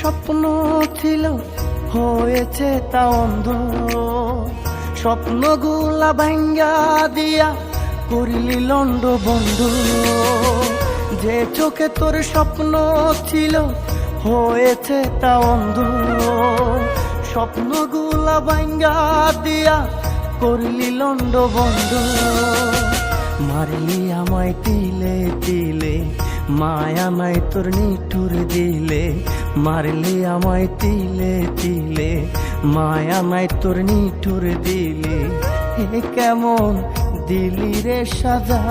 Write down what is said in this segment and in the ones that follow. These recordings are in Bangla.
স্বপ্ন ছিল হয়েছে তা অন্ধ, স্বপ্নগুলা ভাঙ্গা দিয়া করলি লন্ড বন্ধ। যে চোখে তোর স্বপ্ন ছিল হয়েছে তা অন্ধ, স্বপ্নগুলা ভাঙ্গা দিয়া করলি লন্ড বন্ধ। মারলি আমায় তিলে তিলে, মায়া নাই তোর নিঠুর দিলে। মারলি আমায় তিলে তিলে, মায়া নাই তোর নিঠুর দিলে। হে কেমন দিলি রে সাজা,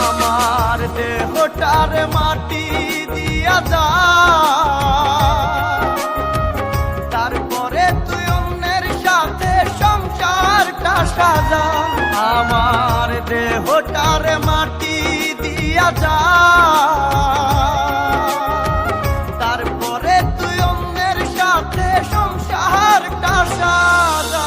আমার দেহটার মাটি দিয়া যা, তারপরে তুই অন্যের সাথে সংসারটা সাজা। আমার দেহটার মাটি দিয়া যা, তারপরে তুই অন্যের সাথে সংসারটা সাজা।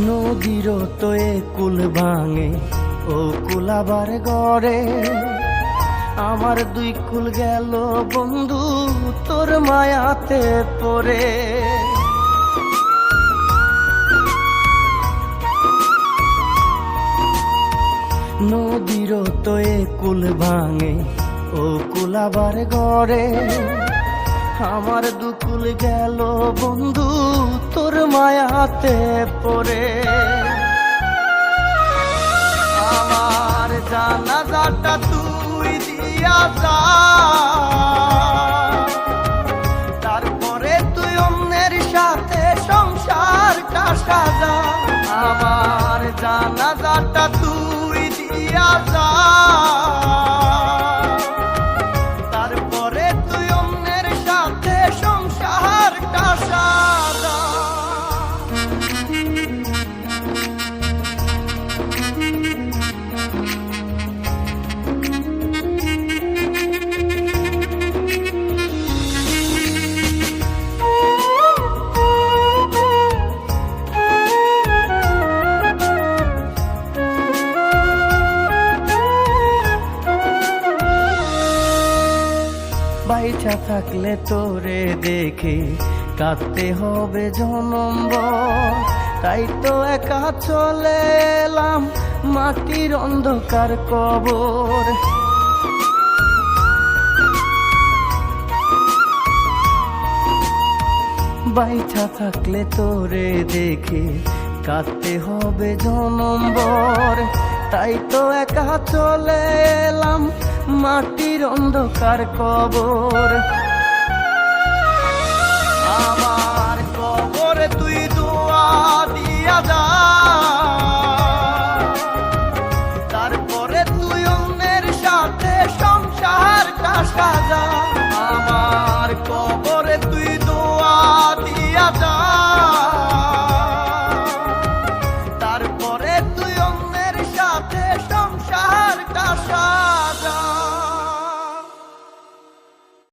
নদীর তো এ কুল ভাঙে, ও কুল আবার গড়ে। আমার দুই কুল গেল বন্ধু তোর মায়াতে পড়ে। নদীর তো এ কুল ভাঙে, ও কুল আবার গড়ে। আমার দুকুল গেল বন্ধু তোর মায়াতে পড়ে। আমার জানাজাটা তুই দিয়া যা, তারপরে তুই অন্যের সাথে সংসারটা সাজা। আমার জানাজাটা তুই দিয়া যা, তারপরে তুই অন্যের সাথে সংসারটা সাজা। বাইচা থাকলে তোরে দেখে কাঁদতে হবে জনম্বর, তাই তো একা চলে এলাম মাটির অন্ধকার কবর। বাইচা থাকলে তোরে দেখে কাঁদতে হবে জনম্বর, তাই তো একা চলে এলাম মাটির অন্ধকার কবর।